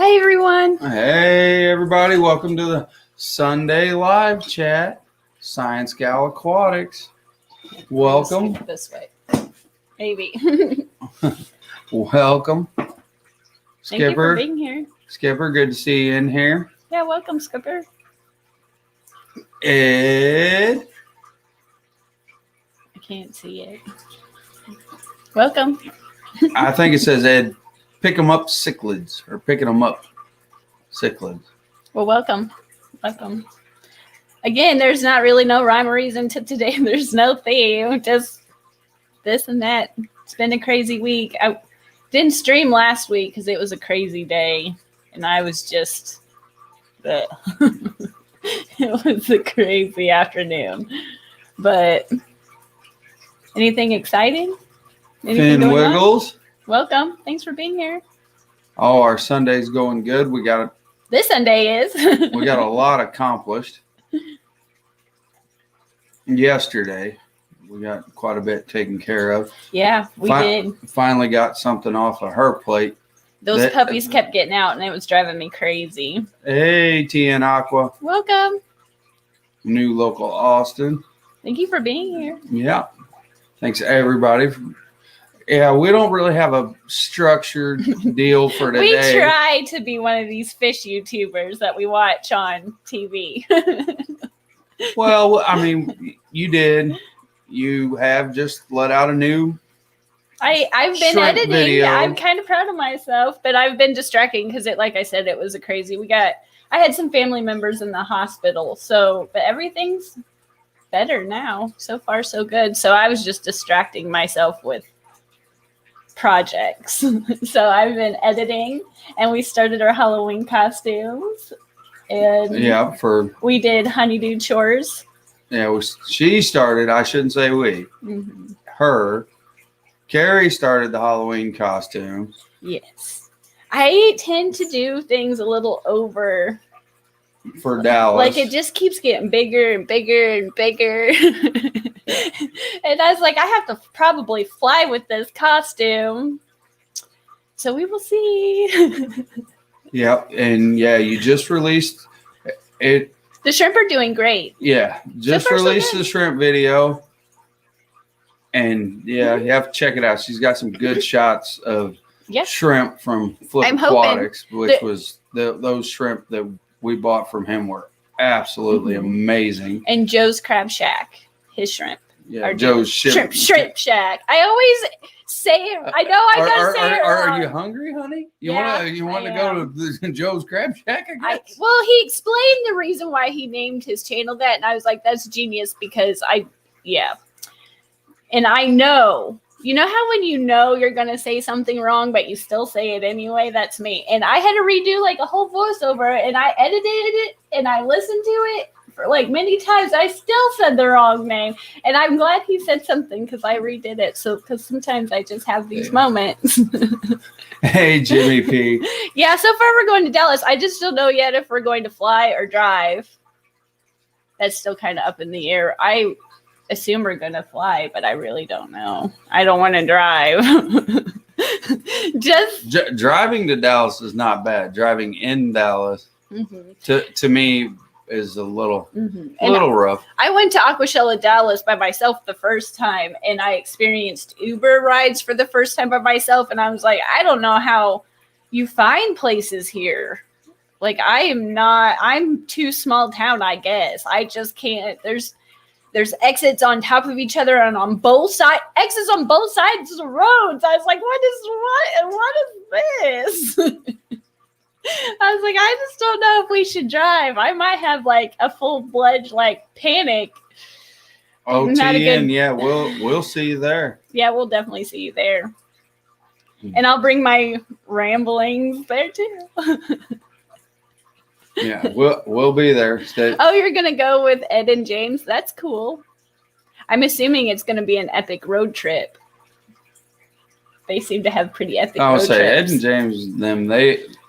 Hey everyone. Hey everybody, welcome to the Sunday live chat, Science Gal Aquatics. Welcome. This way. Maybe. Welcome. Skipper. Thank you for being here. Skipper, good to see you in here. Yeah, welcome, Skipper. Ed. I can't see it. Welcome. I think it says Ed, pick 'em up cichlids, or picking 'em up cichlids. Well, welcome. Welcome. Again, there's not really no rhyme or reason to today. There's no theme, just this and that. It's been a crazy week. I didn't stream last week because it was a crazy day, and I was just... it was a crazy afternoon. But anything exciting? Anything Finn Wiggles. Welcome. Thanks for being here. Oh, our Sunday's going good. This Sunday is. We got a lot accomplished. Yesterday, we got quite a bit taken care of. Yeah, we did. Finally got something off of her plate. Those puppies kept getting out, and it was driving me crazy. Hey, TN Aqua. Welcome. New local Austin. Thank you for being here. Yeah. Thanks, everybody. Yeah, we don't really have a structured deal for today. We try to be one of these fish YouTubers that we watch on TV. Well, I mean, you did. You have just let out a new I've been editing. video. I'm kind of proud of myself, but I've been distracting because like I said, it was a crazy. I had some family members in the hospital, but everything's better now. So far, so good. So I was just distracting myself with projects. So I've been editing, and we started our Halloween costumes, and we did honeydew chores. Yeah, she started. I shouldn't say we. Mm-hmm. Her. Kerri started the Halloween costume. Yes. I tend to do things a little over. For Dallas. Like, it just keeps getting bigger and bigger and bigger. And I was like, I have to probably fly with this costume. So we will see. Yep. And yeah, you just released it. The shrimp are doing great. Yeah. Just released the shrimp video. And yeah, you have to check it out. She's got some good shots of shrimp from Flip Aquatics, which was those shrimp that we bought from him were absolutely amazing. And Joe's Crab Shack, his shrimp. Yeah, Joe's shrimp Shack. I always say it. I know I gotta say it wrong. Are you hungry, honey? You want to go to Joe's Crab Shack? I guess. Well, he explained the reason why he named his channel that, and I was like, that's genius because and I know. You know how when you know you're going to say something wrong, but you still say it anyway? That's me. And I had to redo like a whole voiceover, and I edited it, and I listened to it for like many times. I still said the wrong name. And I'm glad he said something because I redid it. So, because sometimes I just have these moments. Hey, Jimmy P. Yeah, so far we're going to Dallas. I just don't know yet if we're going to fly or drive. That's still kind of up in the air. I assume we're gonna fly, but I really don't know. I don't want to drive. Driving to Dallas is not bad. Driving in Dallas to me is a little rough. I went to Aquashella Dallas by myself the first time, and I experienced Uber rides for the first time by myself, and I was like, I don't know how you find places here. Like, I'm too small town, I guess. I just can't. There's exits on top of each other and on both sides, exits on both sides of the roads. I was like, what is this? I was like, I just don't know if we should drive. I might have like a full-fledged like panic. Yeah, we'll see you there. Yeah, we'll definitely see you there. And I'll bring my ramblings there too. Yeah, we'll be there. Oh, you're gonna go with Ed and James? That's cool. I'm assuming it's gonna be an epic road trip. They seem to have pretty epic road trips. Ed and James,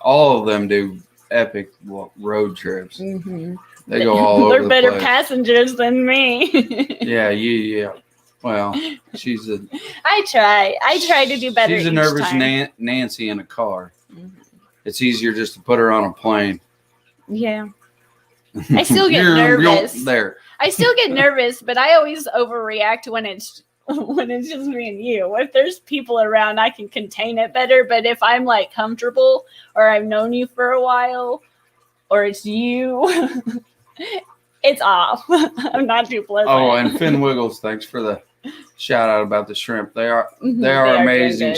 all of them do epic road trips. Mm-hmm. They go all over the place. They're better passengers than me. Yeah. Well, she's I try to do better. She's a nervous Nancy in a car. Mm-hmm. it's easier just to put her on a plane. Yeah. I still get nervous. There. I still get nervous, but I always overreact when it's just me and you. If there's people around, I can contain it better. But if I'm like comfortable or I've known you for a while or it's you, it's off. I'm not too pleasant. Oh, and Finn Wiggles, thanks for the shout out about the shrimp. They are amazing.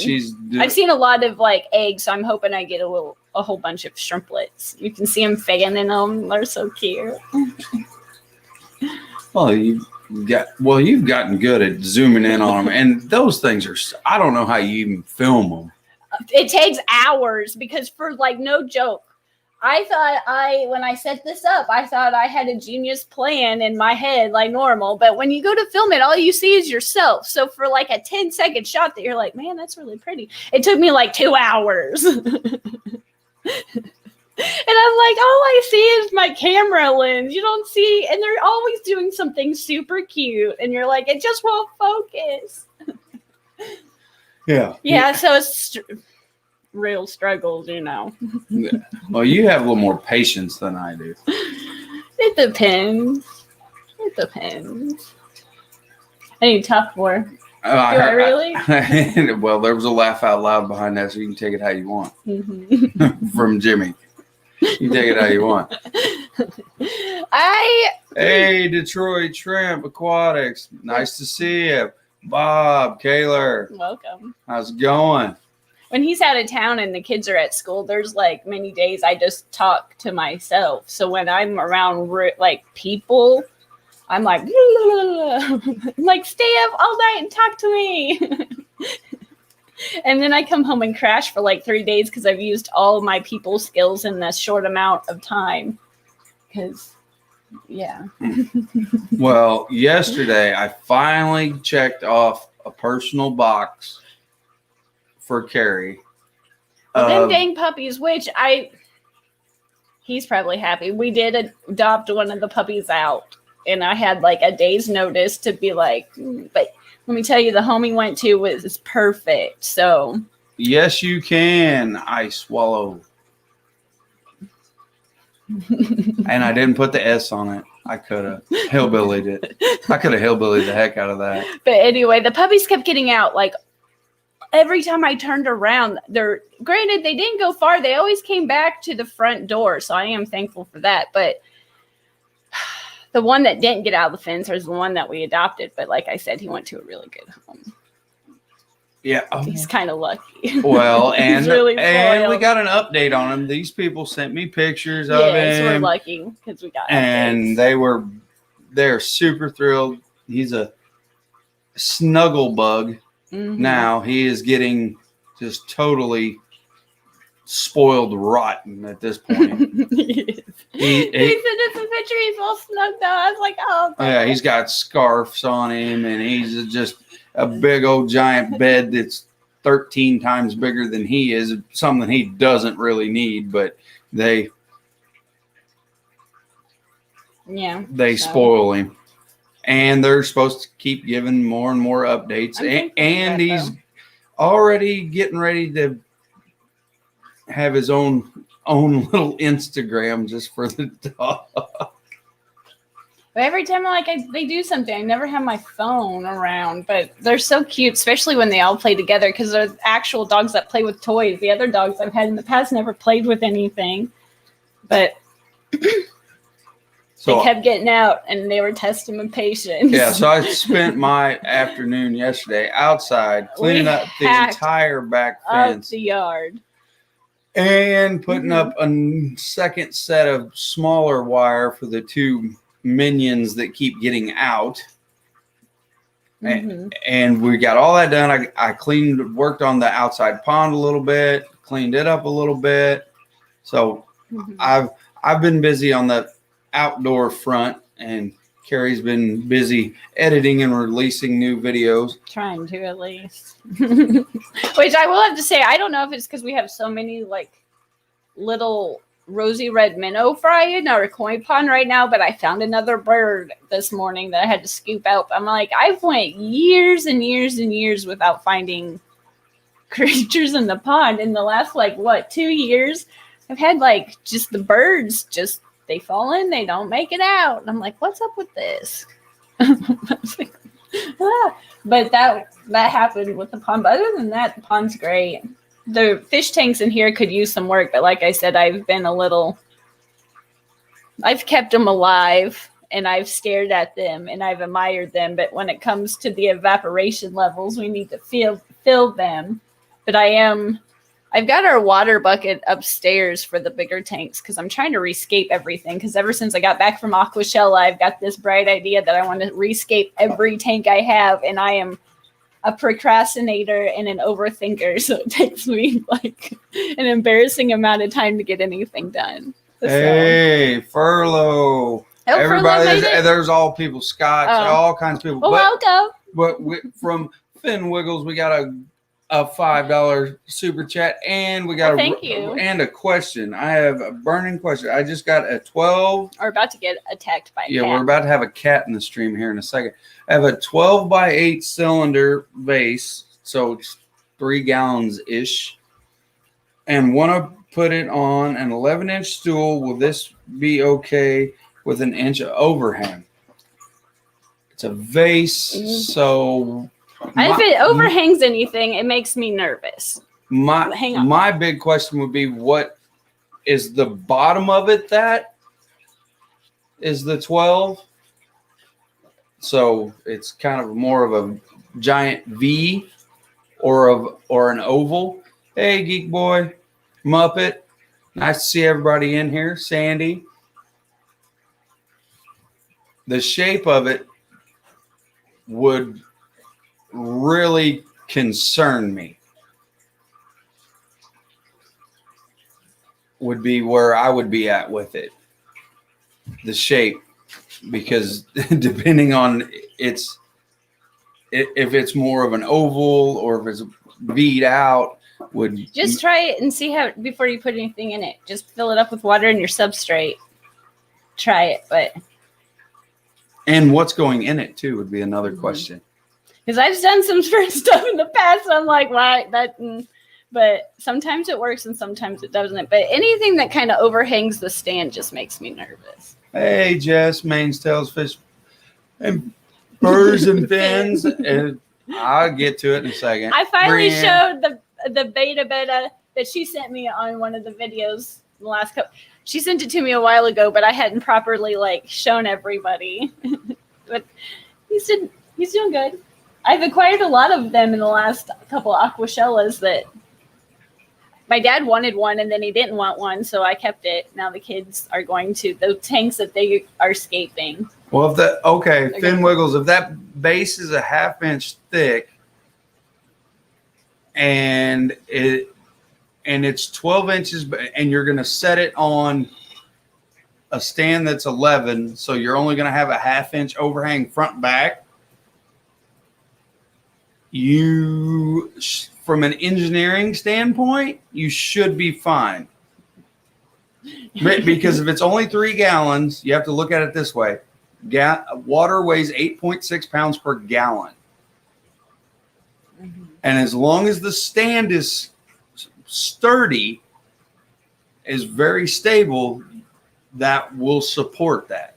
I've seen a lot of like eggs, so I'm hoping I get a whole bunch of shrimplets. You can see them fanning them. They're so cute. Well, you've gotten good at zooming in on them, and those things are. I don't know how you even film them. It takes hours because, for like no joke, I thought when I set this up, I thought I had a genius plan in my head like normal. But when you go to film it, all you see is yourself. So for like a 10-second shot that you're like, man, that's really pretty. It took me like 2 hours. And I'm like, all I see is my camera lens. You don't see, and they're always doing something super cute. And you're like, it just won't focus. Yeah, so it's real struggles, Yeah. Well, you have a little more patience than I do. It depends. I need to talk more. Do I really? Well, there was a laugh out loud behind that, so you can take it how you want. Mm-hmm. From Jimmy. You take it how you want. Hey, Detroit Shrimp Aquatics. Nice to see you. Bob, Kaylor. Welcome. How's it going? When he's out of town and the kids are at school, there's like many days I just talk to myself. So when I'm around like people, I'm like, I'm like, stay up all night and talk to me. And then I come home and crash for like 3 days because I've used all my people skills in this short amount of time. Because, yeah. Well, yesterday I finally checked off a personal box for Kerri. Them dang puppies, which he's probably happy. We did adopt one of the puppies out. And I had like a day's notice to be like, but let me tell you, the home he went to was perfect. So yes, you can. I swallow. And I didn't put the S on it. I could have hillbillied it. I could have hillbillied the heck out of that. But anyway, the puppies kept getting out. Like every time I turned around, granted, they didn't go far. They always came back to the front door. So I am thankful for that. But the one that didn't get out of the fence was the one that we adopted. But like I said, he went to a really good home. Yeah. He's kind of lucky. Well, and we got an update on him. These people sent me pictures of him. Yes, we're lucky because we got and updates. They're super thrilled. He's a snuggle bug. Mm-hmm. Now he is getting just totally spoiled rotten at this point. He sent us a picture. He's all snugged out. I was like, oh. Yeah, he's got scarves on him, and he's just a big old giant bed that's 13 times bigger than he is. Something he doesn't really need, but they spoil him. And they're supposed to keep giving more and more updates. And he's already getting ready to have his own little Instagram just for the dog. But every time they do something, I never have my phone around. But they're so cute, especially when they all play together because they're actual dogs that play with toys. The other dogs I've had in the past never played with anything. But they kept getting out, and they were testing my patience. Yeah, so I spent my afternoon yesterday outside cleaning up the entire back fence. Up the yard. And putting up a second set of smaller wire for the two minions that keep getting out. Mm-hmm. And we got all that done. I worked on the outside pond a little bit, cleaned it up a little bit. So I've been busy on the outdoor front, and Kerri's been busy editing and releasing new videos. Trying to, at least. Which I will have to say, I don't know if it's because we have so many like little rosy red minnow fry in our koi pond right now, but I found another bird this morning that I had to scoop out. I'm like, I've went years and years and years without finding creatures in the pond. In the last 2 years, I've had just the birds they fall in, they don't make it out. And I'm like, what's up with this? But that happened with the pond. But other than that, the pond's great. The fish tanks in here could use some work, but like I said, I've kept them alive and I've stared at them and I've admired them. But when it comes to the evaporation levels, we need to fill them. But I've got our water bucket upstairs for the bigger tanks because I'm trying to rescape everything. Because ever since I got back from Aquashella, I've got this bright idea that I want to rescape every tank I have. And I am a procrastinator and an overthinker. So it takes me an embarrassing amount of time to get anything done. Hey, Furlough. Everybody, there's all people, Scotch, all kinds of people. Well, welcome. But from Finn Wiggles, we got a $5 super chat, and we got thank you. And a question. I have a burning question. I just got a 12. We're about to get attacked by a cat. We're about to have a cat in the stream here in a second. I have a 12x8 cylinder vase, so it's 3 gallons ish, and want to put it on an 11-inch stool. Will this be okay with an inch of overhang? It's a vase, so if it overhangs anything, it makes me nervous. My big question would be, what is the bottom of it that is the 12? So it's kind of more of a giant V or an oval. Hey, Geek Boy, Muppet. Nice to see everybody in here. Sandy. The shape of it would really concern me. Would be where I would be at with it. The shape. Because depending on if it's more of an oval or if it's V'd out, would just try it and see how before you put anything in it. Just fill it up with water and your substrate. Try it, and what's going in it too would be another question. Because I've done some stuff in the past, and I'm like, why that? But sometimes it works and sometimes it doesn't. But anything that kind of overhangs the stand just makes me nervous. Hey, Jess, mains, tails, fish, and birds and fins. And I'll get to it in a second. I finally showed the beta that she sent me on one of the videos the last couple. She sent it to me a while ago, but I hadn't properly shown everybody. But he's doing good. I've acquired a lot of them in the last couple Aquashellas that my dad wanted one and then he didn't want one, so I kept it. Now the kids are going to the tanks that they are scaping. Well, Finn Wiggles, if that base is a 1/2 inch thick and it's 12 inches and you're going to set it on a stand that's 11, so you're only going to have a 1/2 inch overhang front and back. From an engineering standpoint, you should be fine. Because if it's only 3 gallons, you have to look at it this way. Water weighs 8.6 pounds per gallon. Mm-hmm. And as long as the stand is sturdy, is very stable, that will support that.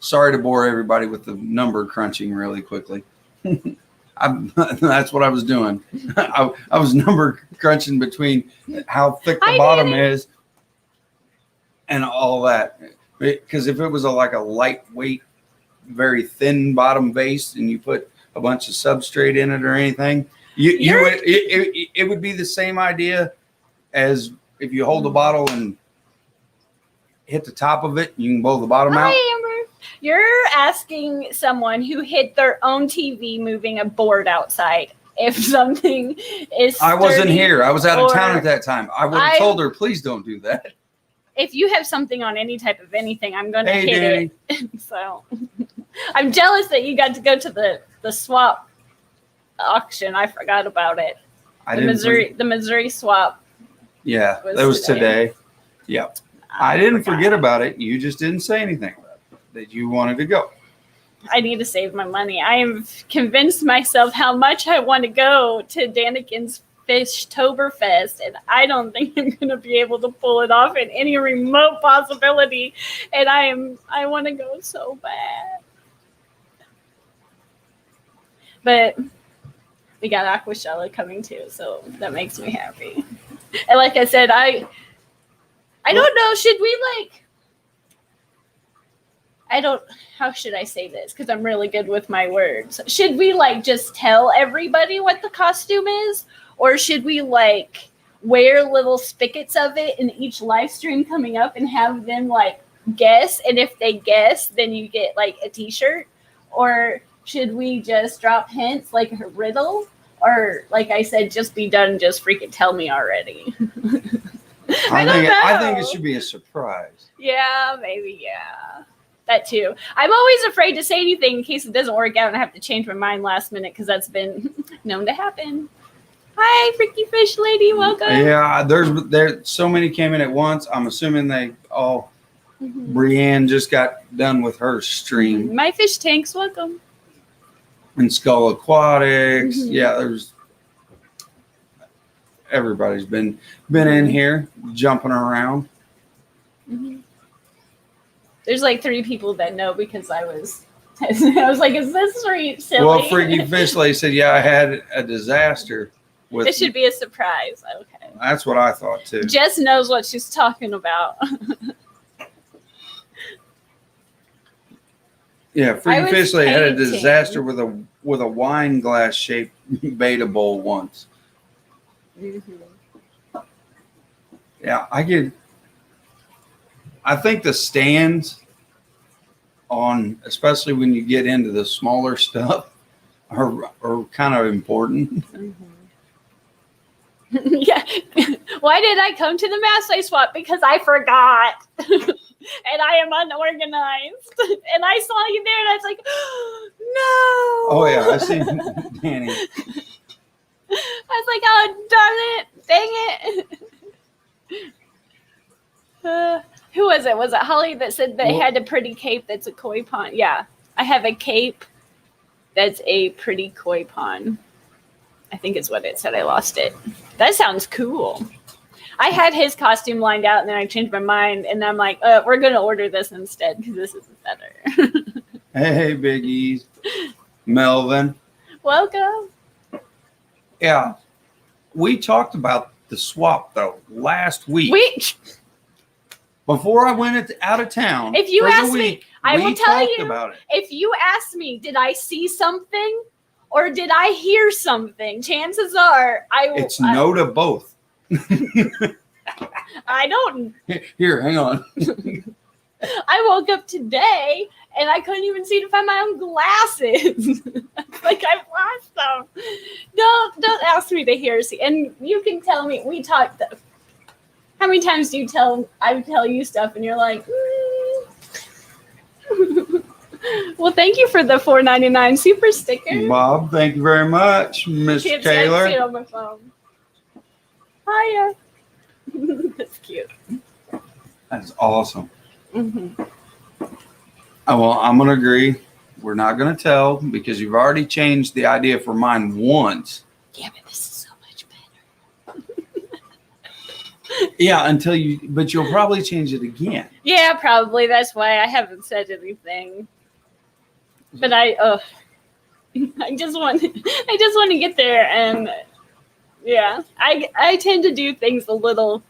Sorry to bore everybody with the number crunching really quickly. That's what I was doing. I was number crunching between how thick the bottom is and all that. Because if it was a lightweight, very thin bottom base and you put a bunch of substrate in it or anything, it would be the same idea as if you hold the bottle and hit the top of it, you can blow the bottom out. You're asking someone who hit their own TV moving a board outside if something is sturdy. I wasn't here. I was out of town at that time. I would have told her, please don't do that. If you have something on any type of anything, I'm going to hit it. So I'm jealous that you got to go to the swap auction. I forgot about it. The Missouri swap. Yeah, that was today. Yep. I didn't forget about it. You just didn't say anything about it, that you wanted to go. I need to save my money. I have convinced myself how much I want to go to Daniken's Fishtoberfest, and I don't think I'm going to be able to pull it off in any remote possibility. And I want to go so bad. But we got Aquashella coming too, so that makes me happy. And like I said, I don't know, should we how should I say this? Because I'm really good with my words. Should we just tell everybody what the costume is? Or should we wear little spigots of it in each live stream coming up and have them guess? And if they guess, then you get a t-shirt? Or should we just drop hints like a riddle? Or like I said, just be done, just freaking tell me already. I think it should be a surprise. Yeah, maybe, yeah. That too. I'm always afraid to say anything in case it doesn't work out and I have to change my mind last minute because that's been known to happen. Hi, Freaky Fish Lady, welcome. Yeah, there's so many came in at once. I'm assuming they all. Brienne just got done with her stream. My fish tanks, welcome. And Skull Aquatics, yeah, everybody's been in here jumping around. There's 3 people that know because I was like, is this silly? Well, Freaky Fish Lady said, yeah, I had a disaster. It should be a surprise. Okay. That's what I thought too. Jess knows what she's talking about. Yeah, Freaky Fish Lady had a disaster with a wine glass shaped beta bowl once. Yeah, I think the stands on, especially when you get into the smaller stuff, are kind of important. Yeah. Why did I come to the mass I swap? Because I forgot. And I am unorganized. And I saw you there and I was like, no. Oh, yeah. I see Danny. I was like, oh, darn it. Dang it. Who was it? Was it Holly that said they had a pretty cape that's a koi pond? Yeah. I have a cape that's a pretty koi pond. I think it's what it said. I lost it. That sounds cool. I had his costume lined out, and then I changed my mind, and I'm like, we're going to order this instead because this is better. Hey, Biggie. Melvin. Welcome. Yeah. We talked about the swap, though, last week. Before I went out of town. If you ask me, I will tell you. About it. If you ask me, did I see something or did I hear something? Chances are It's no to both. I don't. Here, hang on. I woke up today and I couldn't even see to find my own glasses. Like I've lost them. Don't ask me to hear. See, and you can tell me. We talked. How many times do you I tell you stuff and you're like, Well, thank you for the $4.99 super sticker. Bob, thank you very much, Miss Taylor. I see it on my phone. Hiya. That's cute. That's awesome. Mm-hmm. Well, I'm going to agree. We're not going to tell because you've already changed the idea for mine once. Yeah, but this is so much better. Yeah, but you'll probably change it again. Yeah, probably. That's why I haven't said anything. But I just want to get there, and yeah, I tend to do things a little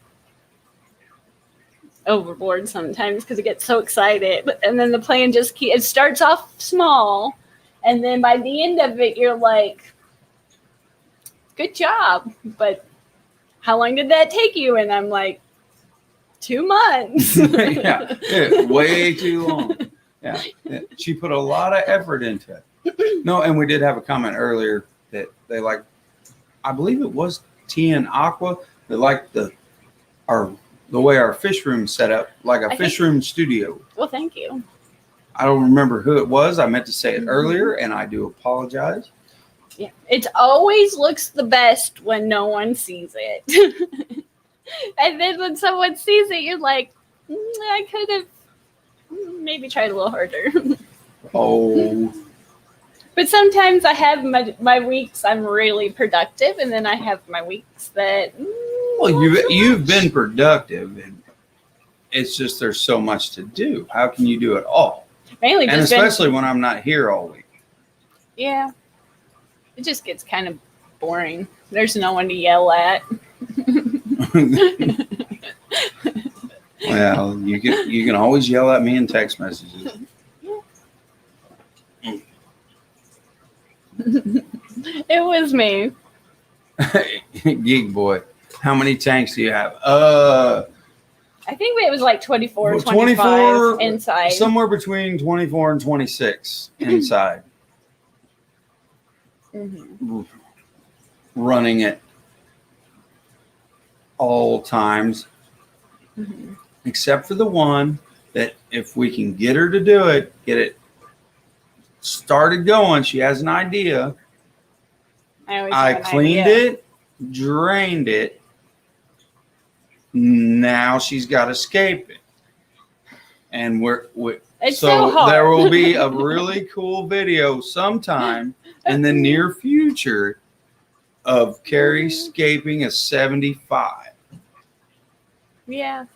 overboard sometimes because I get so excited, and then the plan just it starts off small, and then by the end of it, you're like, "Good job," but how long did that take you? And I'm like, 2 months. Yeah, way too long. Yeah, she put a lot of effort into it. No, and we did have a comment earlier that they like, I believe it was Tia and Aqua, they like the way our fish room set up, like a fish room studio. Well, thank you. I don't remember who it was. I meant to say it earlier, and I do apologize. Yeah, it always looks the best when no one sees it. And then when someone sees it, you're like, I could have maybe tried a little harder. Oh. But sometimes I have my weeks I'm really productive, and then I have my weeks that. Well, you've been productive, and it's just there's so much to do. How can you do it all? Mainly, and especially when I'm not here all week. Yeah, it just gets kind of boring. There's no one to yell at. Well, you can always yell at me in text messages. It was me. Geek boy. How many tanks do you have? I think it was like 24 or 25 inside. Somewhere between 24 and 26 inside. Mm-hmm. Running it all times. Mm-hmm. Except for the one that if we can get her to do it, get it started going, she has an idea. I cleaned it, drained it. Now she's got to escape it. And it's so hard. There will be a really cool video sometime in the near future of Kerri escaping a 75. Yeah.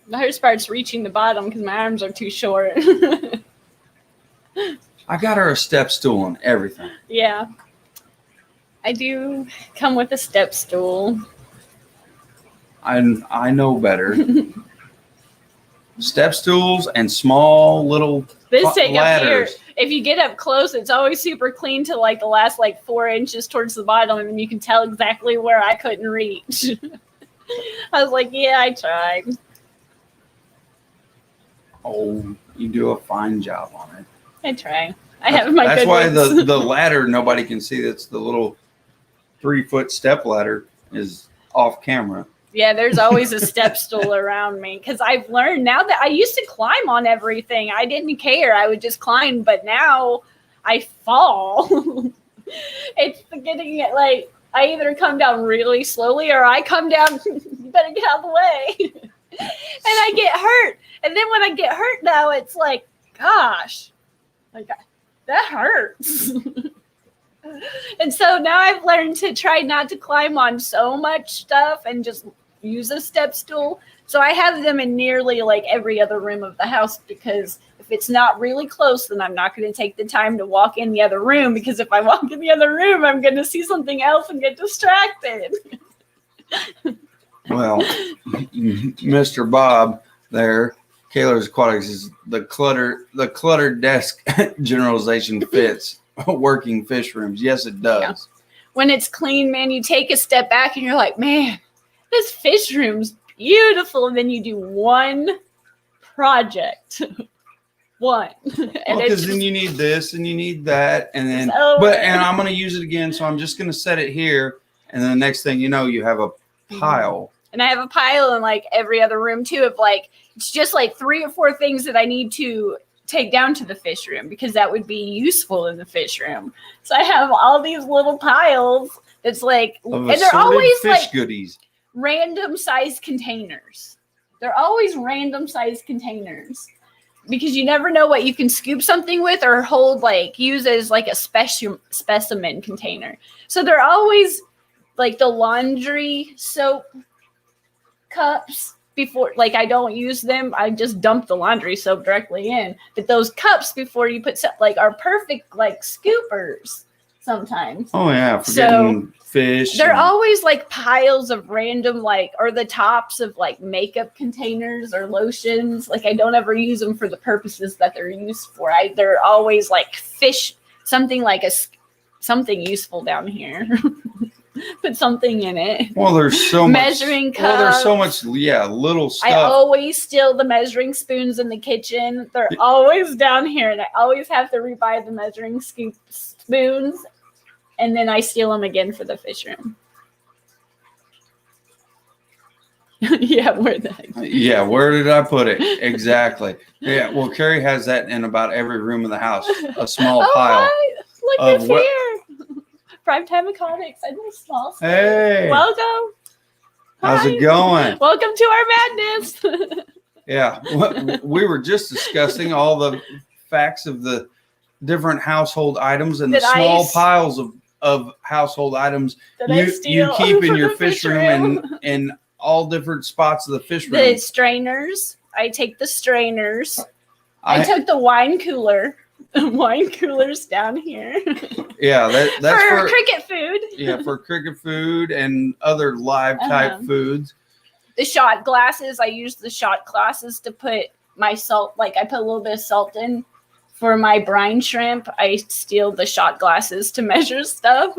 The hardest part's reaching the bottom because my arms are too short. I got her a step stool and everything. Yeah. I do come with a step stool. I know better. Step stools and small little this thing ladders. Up here, if you get up close, it's always super clean to like the last 4 inches towards the bottom, and then you can tell exactly where I couldn't reach. I was like, yeah, I tried. Oh, you do a fine job on it. I try. I have my That's good why ones. the ladder nobody can see. That's the little 3-foot step ladder is off camera. Yeah, there's always a step stool around me because I've learned now that I used to climb on everything. I didn't care. I would just climb, but now I fall. It's getting it I either come down really slowly or I come down, you better get out of the way. And I get hurt. And then when I get hurt now, it's like, gosh, that hurts. And so now I've learned to try not to climb on so much stuff and just use a step stool. So I have them in nearly every other room of the house because if it's not really close, then I'm not going to take the time to walk in the other room because if I walk in the other room, I'm going to see something else and get distracted. Well, Mr. Bob there, Kaler's Aquatics is the cluttered desk generalization fits working fish rooms. Yes, it does. Yeah. When it's clean, man, you take a step back and you're like, man, this fish room's beautiful. And then you do one project. One. Because then you need this and you need that. And then, and I'm going to use it again. So I'm just going to set it here. And then the next thing you know, you have a pile. And I have a pile in every other room too of it's just 3 or 4 things that I need to take down to the fish room because that would be useful in the fish room. So I have all these little piles. It's and they're always fish goodies. Random sized containers. They're always random sized containers because you never know what you can scoop something with or hold use as a specimen container. So they're always the laundry soap cups. Before, I don't use them. I just dump the laundry soap directly in. But those cups before you put are perfect, scoopers sometimes. Oh, yeah. For getting fish. They're always piles of random, or the tops of makeup containers or lotions. I don't ever use them for the purposes that they're used for. They're always fish, something something useful down here. Put something in it. Well, there's so much measuring cups. Well, there's so much, little stuff. I always steal the measuring spoons in the kitchen. They're always down here, and I always have to rebuy the measuring spoons, and then I steal them again for the fish room. Yeah, where did I put it? Exactly. Yeah, well, Kerri has that in about every room of the house, a small pile. Right. Look at here. Primetime Aquatics. I know small stuff. Hey. Welcome. How's it going? Welcome to our madness. Yeah. We were just discussing all the facts of the different household items and the small piles of household items you keep in your fish room and all different spots of the fish room. The strainers. I take the strainers. I took the wine cooler. Wine coolers down here. Yeah, that's for cricket food. Yeah, for cricket food and other live type foods. The shot glasses. I use the shot glasses to put my salt. Like I put a little bit of salt in for my brine shrimp. I steal the shot glasses to measure stuff.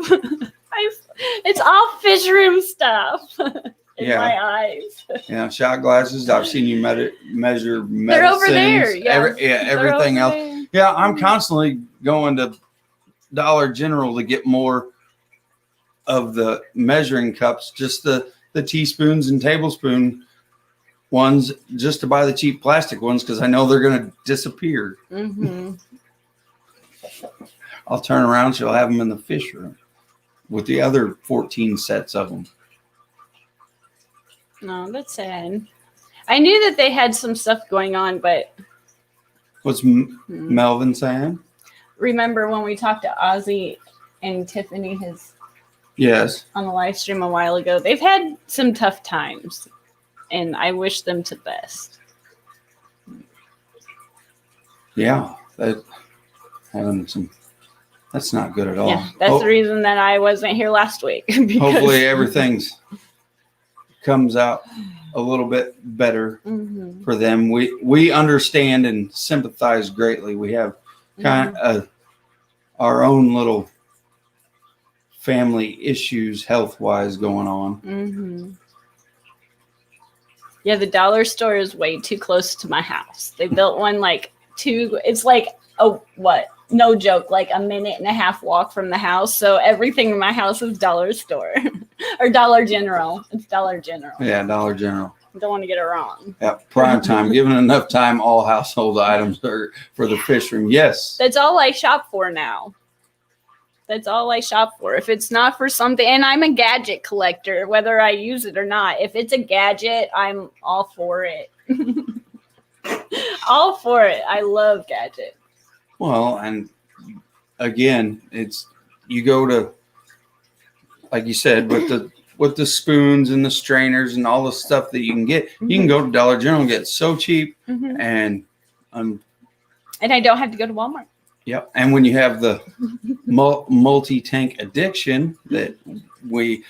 It's all fish room stuff. In my eyes. Yeah, shot glasses. I've seen you measure medicines. They're over there. Yeah, everything else. There. Yeah, I'm constantly going to Dollar General to get more of the measuring cups, just the teaspoons and tablespoon ones, just to buy the cheap plastic ones because I know they're going to disappear. Mm-hmm. I'll turn around, she'll have them in the fish room with the other 14 sets of them. No, that's sad. I knew that they had some stuff going on, but... What's Melvin saying? Remember when we talked to Ozzy and Tiffany Yes. On the live stream a while ago? They've had some tough times, and I wish them to the best. Yeah, that's not good at all. Yeah, that's the reason that I wasn't here last week. Hopefully everything's comes out a little bit better for them. We understand and sympathize greatly. We have kind of our own little family issues health-wise going on. Yeah, the dollar store is way too close to my house. They built one it's like no joke, like a minute and a half walk from the house. So everything in my house is dollar store or Dollar General. It's Dollar General. Yeah, Dollar General. Don't want to get it wrong. Yeah, prime time. Given enough time, all household items are for the fish room. Yes. That's all I shop for now. That's all I shop for. If it's not for something, and I'm a gadget collector, whether I use it or not. If it's a gadget, I'm all for it. All for it. I love gadgets. Well, and again, you go to, like you said, with the spoons and the strainers and all the stuff that you can get, you can go to Dollar General and get so cheap, and I don't have to go to Walmart. Yep, and when you have the multi-tank addiction that we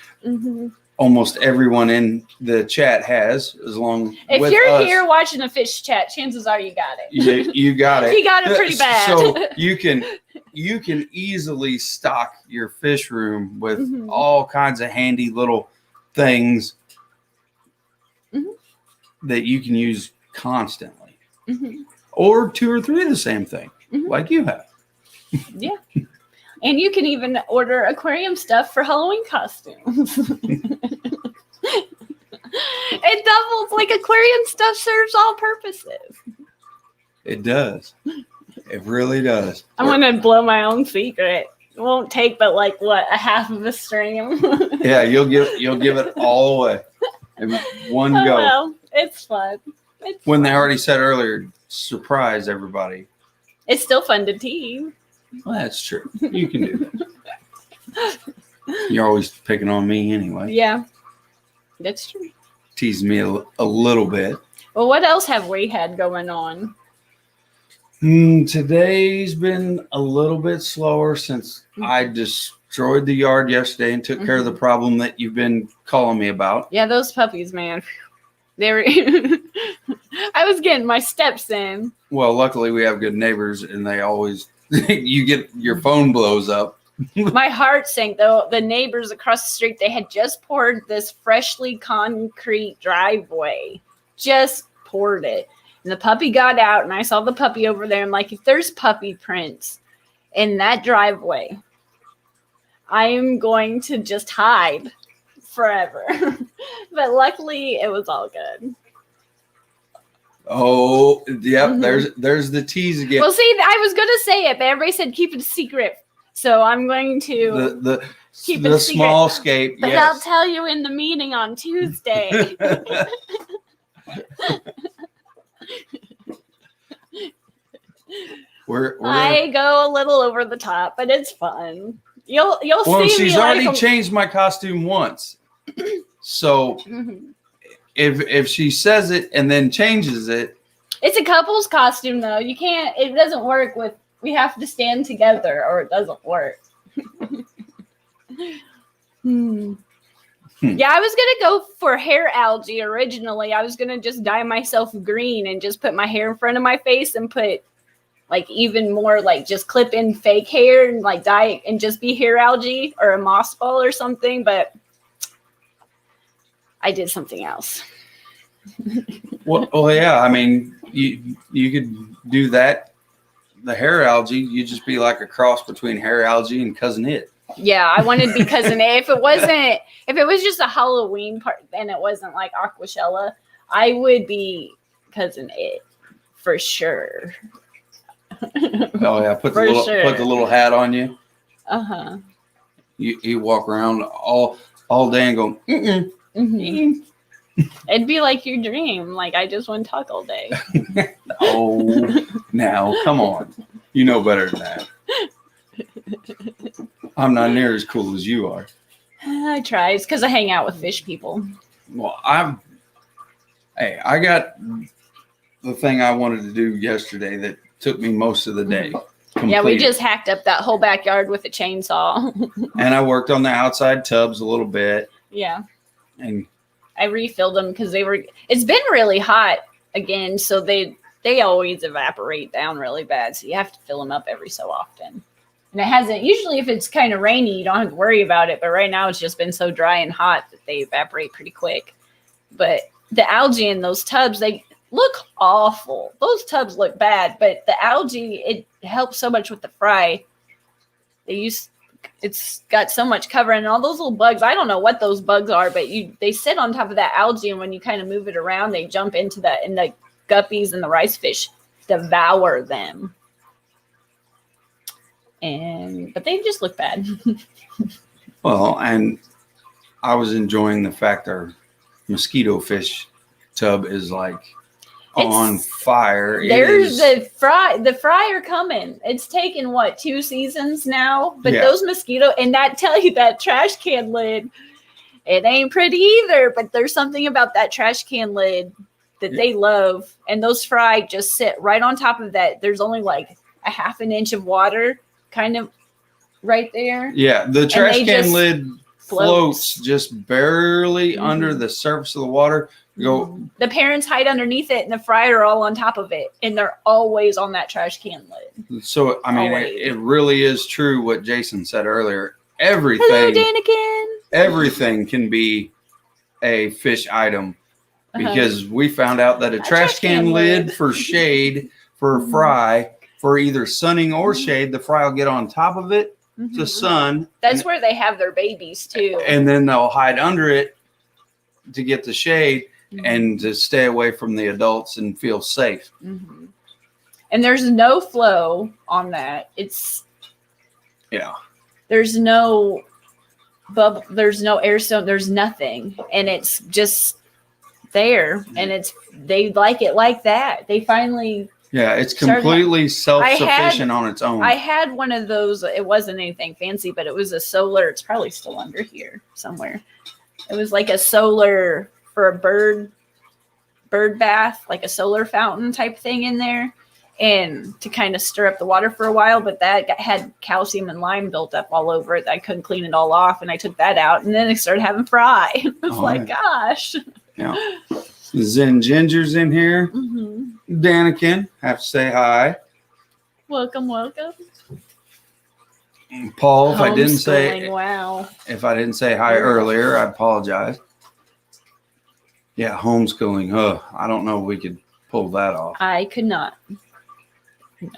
almost everyone in the chat has, as long if with you're us, here watching the fish chat, chances are you got it. You got it. You got it pretty bad. So you can easily stock your fish room with all kinds of handy little things that you can use constantly, or 2 or 3 of the same thing, like you have. Yeah. And you can even order aquarium stuff for Halloween costumes. It doubles, like aquarium stuff serves all purposes. It does. It really does. I'm going to blow my own secret. It won't take but a half of a stream. Yeah, you'll give it all away in one go. Well, it's fun. They already said earlier, surprise everybody. It's still fun to tease. Well, that's true. You can do that. You're always picking on me anyway. Yeah, that's true. Tease me a little bit. Well, what else have we had going on? Today's been a little bit slower since I destroyed the yard yesterday and took care of the problem that you've been calling me about. Yeah, those puppies, man. They were. I was getting my steps in. Well, luckily we have good neighbors, and they always. You get your phone blows up. My heart sank though. The neighbors across the street, they had just poured this freshly concrete driveway. Just poured it. And the puppy got out, and I saw the puppy over there. I'm like, if there's puppy prints in that driveway, I am going to just hide forever. But luckily it was all good. Oh, yep. There's the tease again. Well, see, I was going to say it, but everybody said keep it a secret. So I'm going to keep it a secret. Small scape. But I'll tell you in the meeting on Tuesday. I go a little over the top, but it's fun. You'll see me. Well, she's already changed my costume once, so if she says it and then changes it, it's a couple's costume though. You can't. It doesn't work with. We have to stand together, or it doesn't work. Yeah, I was gonna go for hair algae originally. I was gonna just dye myself green and just put my hair in front of my face and put like even more like just clip in fake hair and like dye it and just be hair algae or a moss ball or something, but I did something else. Well, yeah. I mean, you could do that. The hair algae, you'd just be like a cross between hair algae and Cousin It. Yeah, I wanted to be Cousin It. If it was just a Halloween part and it wasn't like Aquashella, I would be Cousin It for sure. Oh yeah, put the little hat on you. Uh-huh. You walk around all day and go, Mm-hmm. It'd be like your dream. Like I just want to talk all day. Oh, now come on. You know better than that. I'm not near as cool as you are. I try. It's because I hang out with fish people. Well, I got the thing I wanted to do yesterday that took me most of the day. Completed. Yeah, we just hacked up that whole backyard with a chainsaw. And I worked on the outside tubs a little bit. Yeah. And I refilled them because it's been really hot again, so they always evaporate down really bad. So you have to fill them up every so often. And it hasn't, usually if it's kind of rainy, you don't have to worry about it. But right now it's just been so dry and hot that they evaporate pretty quick. But the algae in those tubs, they look awful. Those tubs look bad, but the algae, it helps so much with the fry. It's got so much cover, and all those little bugs, I don't know what those bugs are, but they sit on top of that algae, and when you kind of move it around, they jump into that, and the guppies and the rice fish devour them. But they just look bad. Well, and I was enjoying the fact our mosquito fish tub is like on fire. There's the fry are coming. It's taken 2 seasons now, but those mosquito, and that tell you that trash can lid, it ain't pretty either, but there's something about that trash can lid that they love, and those fry just sit right on top of that. There's only like a half an inch of water kind of right there. Yeah, the trash can lid floats just barely under the surface of the water. The parents hide underneath it, and the fry are all on top of it, and they're always on that trash can lid. So I mean, it really is true what Jason said earlier. Everything, hello, Danikin. Everything can be a fish item, because we found out that a trash can lid for shade for a fry, for either sunning or shade, the fry will get on top of it to sun. That's where they have their babies too, and then they'll hide under it to get the shade. And to stay away from the adults and feel safe. And there's no flow on that. There's no bubble. There's no air stone. There's nothing, and it's just there. And they like it like that. They finally. Yeah, it's completely self-sufficient on its own. I had one of those. It wasn't anything fancy, but it was a solar. It's probably still under here somewhere. It was like a solar. For a bird bath, like a solar fountain type thing in there, and to kind of stir up the water for a while, but that had calcium and lime built up all over it. I couldn't clean it all off, and I took that out, and then I started having fry. I was gosh. Yeah. Zen Ginger's in here. Danikin, have to say hi. Welcome. Paul, if I didn't say hi earlier, I apologize. Yeah, homeschooling. I don't know if we could pull that off. I could not. No.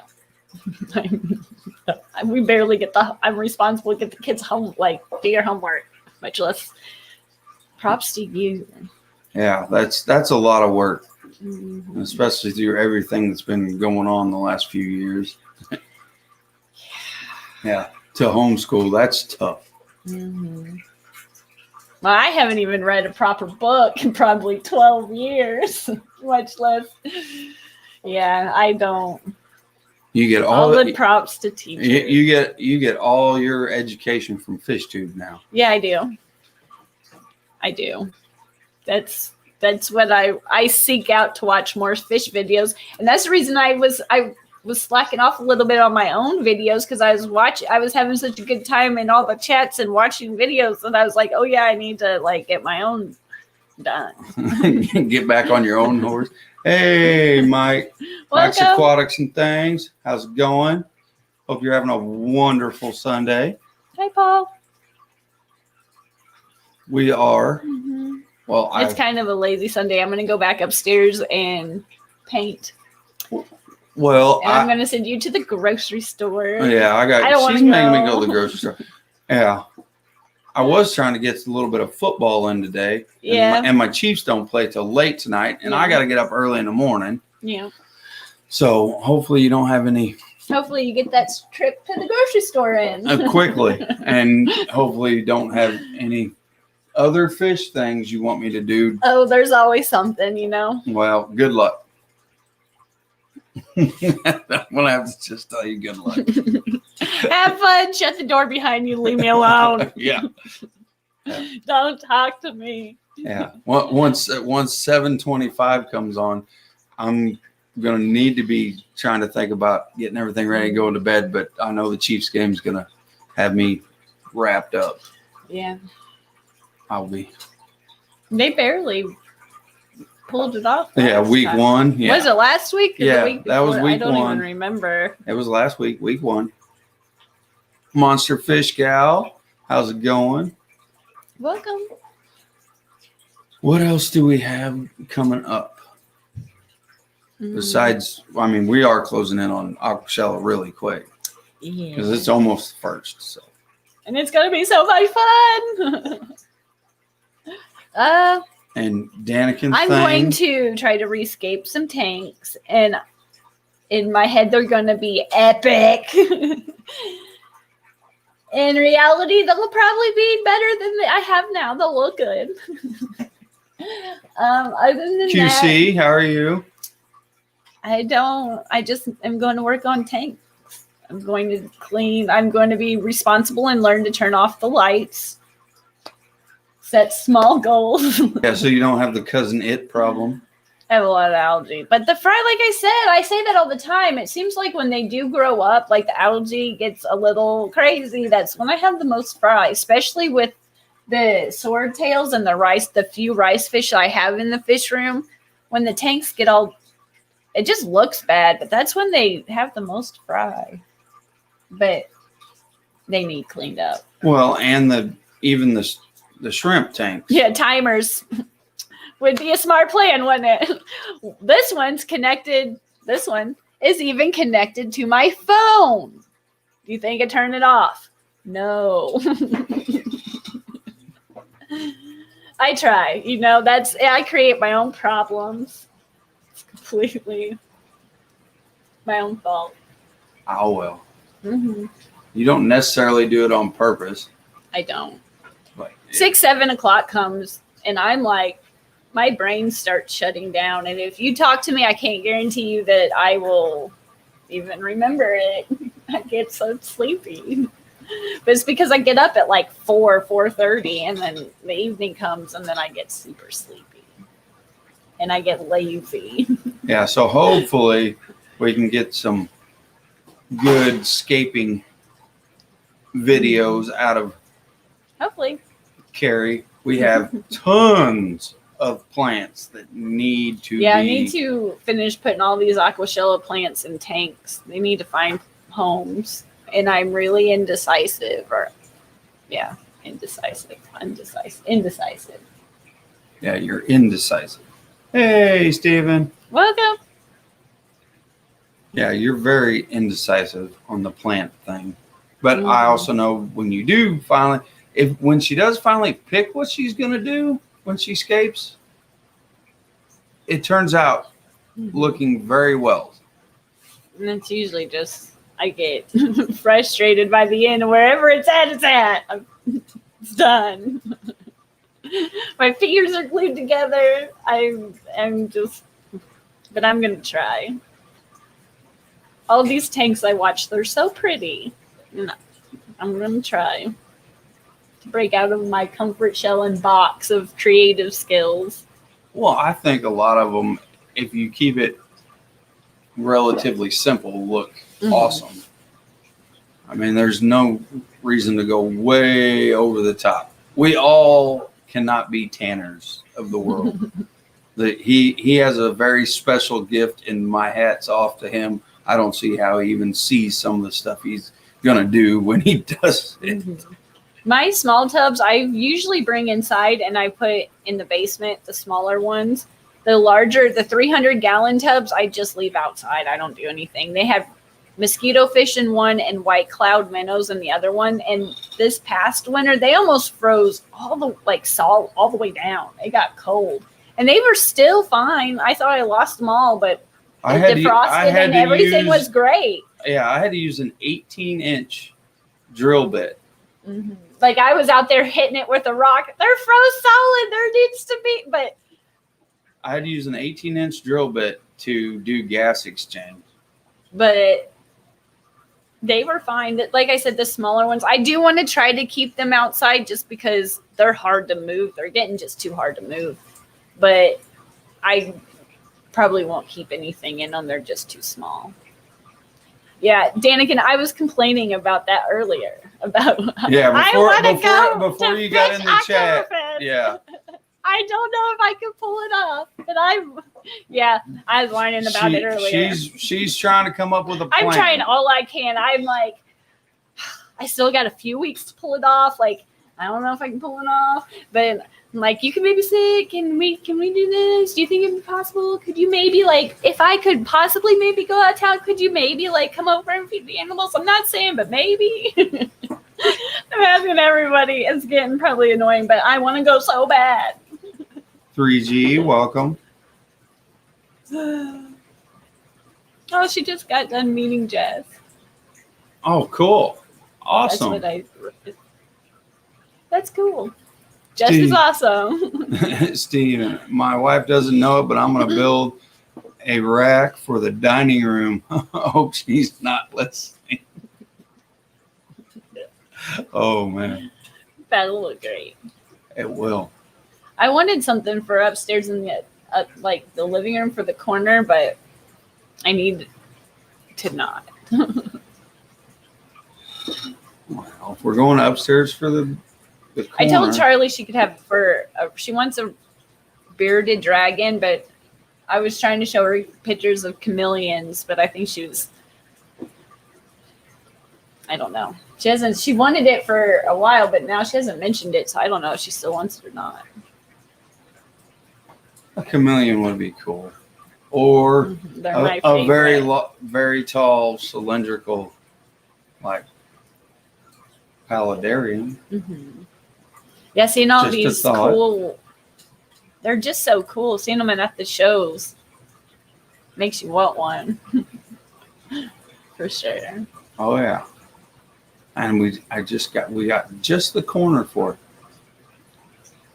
We barely get I'm responsible to get the kids home, like do your homework, much less props to you. Yeah, that's a lot of work, especially through everything that's been going on the last few years. Yeah, to homeschool, that's tough. Well, I haven't even read a proper book in probably 12 years, much less. Yeah, I don't. You get all the props to teachers. You get all your education from FishTube now. Yeah, I do. That's what I seek out to watch more fish videos, and that's the reason I was slacking off a little bit on my own videos because I was having such a good time in all the chats and watching videos, and I was like, oh yeah, I need to like get my own done. Get back on your own horse. Hey, Mike. Mike's Aquatics and Things. How's it going? Hope you're having a wonderful Sunday. Hi, Paul. We are. Mm-hmm. Well, it's kind of a lazy Sunday. I'm going to go back upstairs and paint. Well, and I'm going to send you to the grocery store. Yeah, she's making me go to the grocery store. Yeah. I was trying to get a little bit of football in today. Yeah. And my Chiefs don't play till late tonight, and I got to get up early in the morning. Yeah. So hopefully you don't have any. Hopefully you get that trip to the grocery store in. Quickly. And hopefully you don't have any other fish things you want me to do. Oh, there's always something, you know. Well, good luck. I'm going to have to just tell you good luck. Have fun. Shut the door behind you. Leave me alone. Yeah. Don't talk to me. Yeah. Once 7:25 comes on, I'm going to need to be trying to think about getting everything ready to go to bed, but I know the Chiefs game is going to have me wrapped up. Yeah. I'll be. They barely pulled it off. Yeah, week one. Yeah. Was it last week? Or yeah, the week before? That was week one. I don't even remember. It was last week, week one. Monster Fish Gal, how's it going? Welcome. What else do we have coming up? Besides, I mean, we are closing in on Aquashella really quick. Yeah. Because it's almost first. So. And it's going to be so much fun. And Daniken I'm going to try to rescape some tanks, and in my head they're going to be epic. In reality, they'll probably be better than I have now. They'll look good. Other than QC, how are you? I just am going to work on tanks. I'm going to clean. I'm going to be responsible and learn to turn off the lights. Set small goals. Yeah, so you don't have the cousin it problem. I have a lot of algae. But the fry, like I say that all the time. It seems like when they do grow up, like the algae gets a little crazy. That's when I have the most fry, especially with the swordtails and the few rice fish I have in the fish room. When the tanks get all, it just looks bad, but that's when they have the most fry. But they need cleaned up. Well, and even the shrimp tanks. Yeah, timers would be a smart plan, wouldn't it? This one's connected. This one is even connected to my phone. Do you think I turn it off? No. I try. You know, I create my own problems. It's completely my own fault. Oh, well. Mm-hmm. You don't necessarily do it on purpose. I don't. But, yeah. 6, 7 o'clock comes, and I'm like, my brain starts shutting down. And if you talk to me, I can't guarantee you that I will even remember it. I get so sleepy. But it's because I get up at like 4:30, and then the evening comes, and then I get super sleepy. And I get lazy. Yeah, so hopefully we can get some good scaping videos out of hopefully Kerri. We have tons of plants that need to I need to finish putting all these Aquashella plants in tanks. They need to find homes, and I'm really indecisive. Indecisive. Yeah, you're indecisive. Hey, Steven. Welcome. Yeah, you're very indecisive on the plant thing. But I also know when you do finally, when she does finally pick what she's going to do when she scapes, it turns out looking very well. And it's usually just, I get frustrated by the end. Wherever it's at. It's done. My fingers are glued together. I'm just, but I'm going to try. all these tanks I watch, they're so pretty. And I'm going to try to break out of my comfort shell and box of creative skills. Well, I think a lot of them, if you keep it relatively simple, look awesome. I mean, there's no reason to go way over the top. We all cannot be Tanners of the world. He has a very special gift, and my hat's off to him. I don't see how he even sees some of the stuff he's gonna do when he does it. My small tubs I usually bring inside, and I put in the basement, the smaller ones. The larger, the 300-gallon tubs, I just leave outside. I don't do anything. They have mosquito fish in one and white cloud minnows in the other one. And this past winter, they almost froze all the salt all the way down. It got cold. And they were still fine. I thought I lost them all, but it defrosted and everything was great. Yeah, I had to use an 18-inch drill bit. Mm-hmm. Like I was out there hitting it with a rock. They're froze solid. There needs to be, but I had to use an 18-inch drill bit to do gas exchange. But they were fine. Like I said, the smaller ones, I do want to try to keep them outside just because they're hard to move. They're getting just too hard to move. But I probably won't keep anything in them. They're just too small. Yeah, Daniken, I was complaining about that earlier. Before you got in the chat. Yeah. I don't know if I can pull it off, but I was whining about it earlier. She's trying to come up with a plan. I'm trying all I can. I'm like, I still got a few weeks to pull it off. Like, I don't know if I can pull it off, but I'm like, you can babysit. Can we do this? Do you think it'd be possible? Could you maybe if I could possibly maybe go out of town, could you maybe come over and feed the animals? I'm not saying, but maybe. I'm asking everybody. It's getting probably annoying, but I want to go so bad. 3G, welcome. Oh, she just got done meeting Jess. Oh, cool. Awesome. That's cool. Jess is awesome. Steve, my wife doesn't know it, but I'm going to build a rack for the dining room. I hope she's not listening. Oh, man. That'll look great. It will. I wanted something for upstairs in the the living room for the corner, but I need to not. Well, if we're going upstairs for the corner. I told Charlie she could have she wants a bearded dragon, but I was trying to show her pictures of chameleons, but I think I don't know. She wanted it for a while, but now she hasn't mentioned it, so I don't know if she still wants it or not. A chameleon would be cool. Or a very tall, cylindrical, paludarian. Mm-hmm. Yeah, seeing all these cool, they're just so cool. Seeing them at the shows makes you want one. For sure. Oh, yeah. And we got just the corner for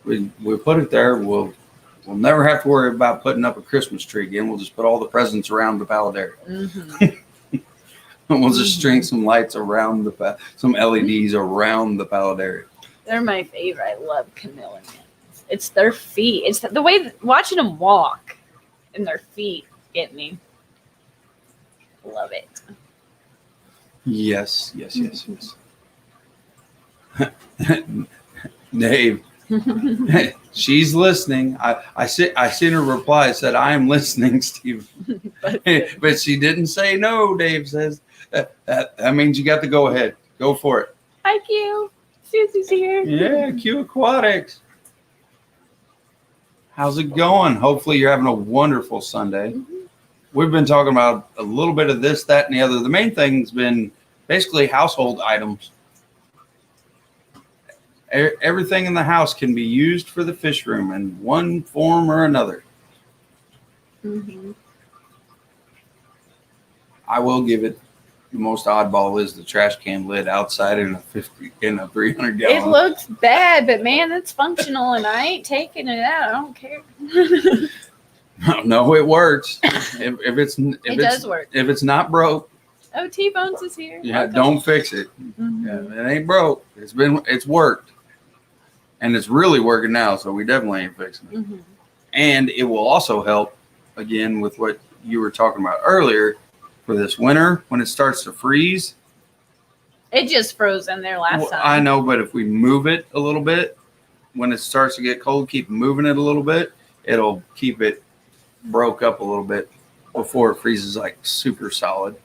it. We put it there. We'll never have to worry about putting up a Christmas tree again. We'll just put all the presents around the paludarium. Mm-hmm. And we'll just string some lights around some LEDs around the paludarium. They're my favorite. I love chameleons. It's their feet. It's the way watching them walk and their feet get me. Love it. Yes. Dave, she's listening. I seen her reply. Said, "I am listening, Steve," but she didn't say no. Dave says that means you got to go ahead. Go for it. Hi, Q. Susie's here. Yeah, Q Aquatics. How's it going? Hopefully, you're having a wonderful Sunday. Mm-hmm. We've been talking about a little bit of this, that, and the other. The main thing's been basically household items. Everything in the house can be used for the fish room in one form or another. Mm-hmm. I will give it the most oddball is the trash can lid outside in a 300 gallon. It looks bad, but man, it's functional, and I ain't taking it out. I don't care. No, it works. It does work. If it's not broke, Oh, T-Bones is here. Yeah, don't fix it. Mm-hmm. Yeah, it ain't broke. It's worked. And it's really working now, so we definitely ain't fixing it. Mm-hmm. And it will also help, again, with what you were talking about earlier, for this winter, when it starts to freeze. It just froze in there last time. I know, but if we move it a little bit, when it starts to get cold, keep moving it a little bit, it'll keep it broke up a little bit before it freezes like super solid.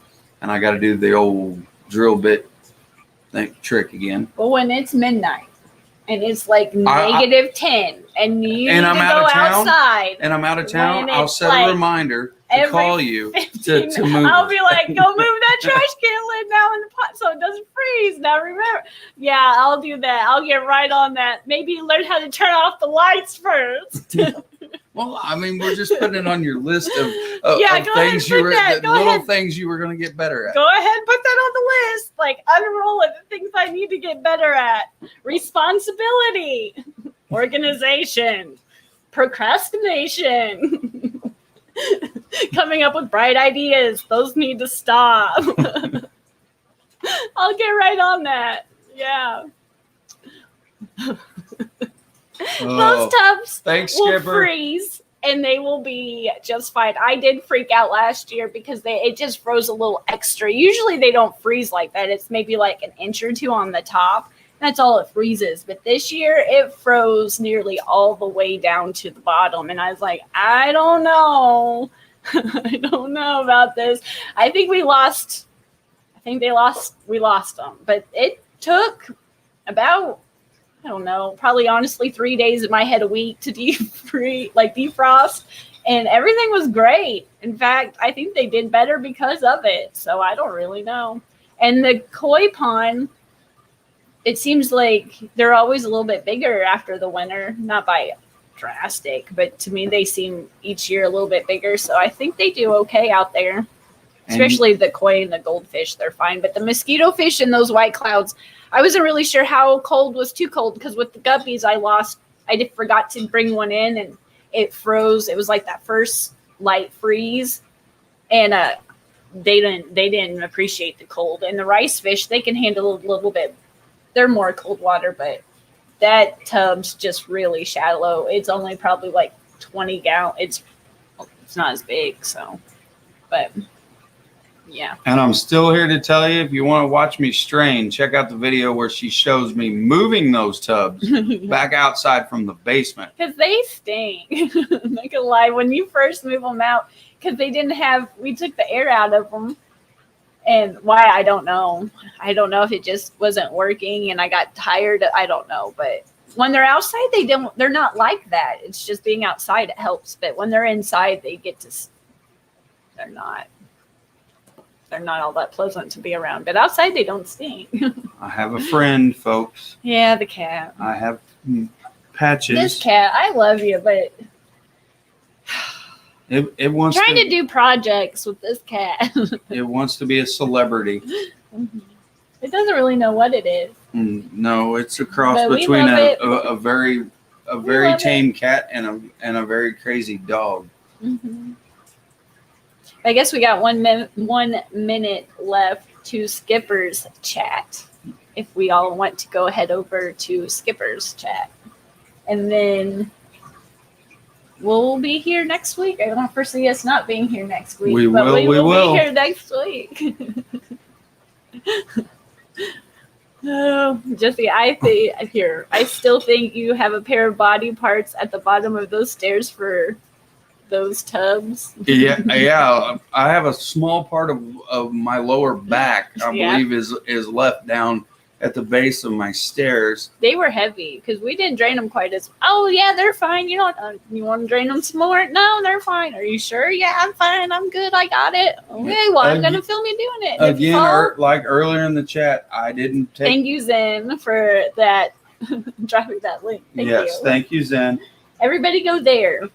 And I got to do the old drill bit trick again. Well, when it's midnight and it's like negative 10 and you need to go outside. And I'm out of town, I'll set a reminder to call you to move. I'll be like, go move that trash can lid now in the pot so it doesn't freeze. Now remember. Yeah, I'll do that. I'll get right on that. Maybe learn how to turn off the lights first. Well, I mean, we're just putting it on your list of things things you were going to get better at. Go ahead and put that on the list. Like, unroll it. The things I need to get better at. Responsibility. Organization. Procrastination. Coming up with bright ideas. Those need to stop. I'll get right on that. Yeah. Those tubs will freeze and they will be just fine. I did freak out last year because it just froze a little extra. Usually they don't freeze like that. It's maybe like an inch or two on the top. That's all it freezes. But this year it froze nearly all the way down to the bottom. And I was like, I don't know. I don't know about this. I think we lost them. But it took about, I don't know, probably honestly 3 days in my head a week to defrost, and everything was great. In fact, I think they did better because of it. So I don't really know. And the koi pond, it seems like they're always a little bit bigger after the winter, not by drastic, but to me they seem each year a little bit bigger. So I think they do okay out there, especially the koi and the goldfish. They're fine, but the mosquito fish and those white clouds, I wasn't really sure how cold was too cold, because with the guppies I forgot to bring one in and it froze. It was like that first light freeze, and they didn't appreciate the cold. And the rice fish, they can handle a little bit. They're more cold water, but that tub's just really shallow. It's only probably like 20 gallons. It's not as big, so, but yeah. And I'm still here to tell you, if you want to watch me strain, check out the video where she shows me moving those tubs back outside from the basement. Because they stink. I'm not gonna lie. When you first move them out, because we took the air out of them. And why, I don't know. I don't know if it just wasn't working and I got tired. I don't know. But when they're outside, they're not like that. It's just being outside, it helps. But when they're inside, they're not all that pleasant to be around. But outside, they don't stink. I have a friend, folks. Yeah, the cat. I have Patches. This cat, I love you, but it wants trying to do projects with this cat. It wants to be a celebrity. Mm-hmm. It doesn't really know what it is. No, it's a cross between a very tame cat and a very crazy dog. Mm-hmm. I guess we got 1 minute left to Skipper's chat. If we all want to go head over to Skipper's chat, and then we'll be here next week. I don't foresee us not being here next week. We will be here next week. Oh, Jesse, I still think you have a pair of body parts at the bottom of those stairs for those tubs. Yeah. I have a small part of my lower back, I believe, is left down at the base of my stairs. They were heavy because we didn't drain them quite as. Oh yeah, they're fine. You want to drain them some more? No, they're fine. Are you sure? Yeah, I'm fine. I'm good. I got it. Okay, well, I'm gonna film you doing it. Again, like earlier in the chat, I didn't take. Thank you, Zen, for that. Dropping that link. Thank you, Zen. Everybody go there.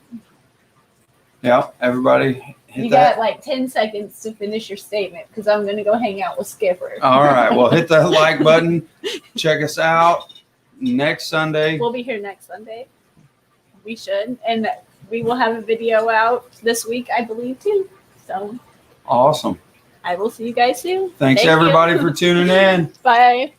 Yeah, everybody. You got like 10 seconds to finish your statement because I'm going to go hang out with Skipper. All right. Well, hit that like button. Check us out next Sunday. We'll be here next Sunday. We should. And we will have a video out this week, I believe, too. So awesome. I will see you guys soon. Thanks everybody for tuning in. Bye.